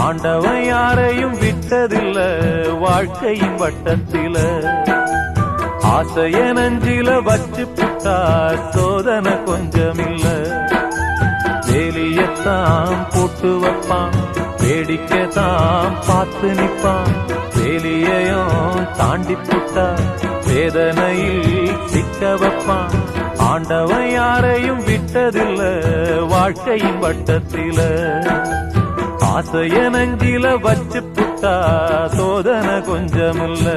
ஆண்டவன் யாரையும் விட்டதில்ல வாழ்க்கையின் வட்டத்தில. ஆசைய நஞ்சில வச்சு புட்டா சோதனை கொஞ்சமில்ல. வேலியத்தான் போட்டு வைப்பான், வேடிக்கைத்தான் பார்த்து நிப்பான். வேலியையும் தாண்டி புட்டா வேதனையில் சிக்க வைப்பான். ஆண்டவன் யாரையும் விட்டதில்ல வாழ்க்கையின் வட்டத்தில. ஆசைய நஞ்சில வச்சு புட்டா சோதனை கொஞ்சமில்ல.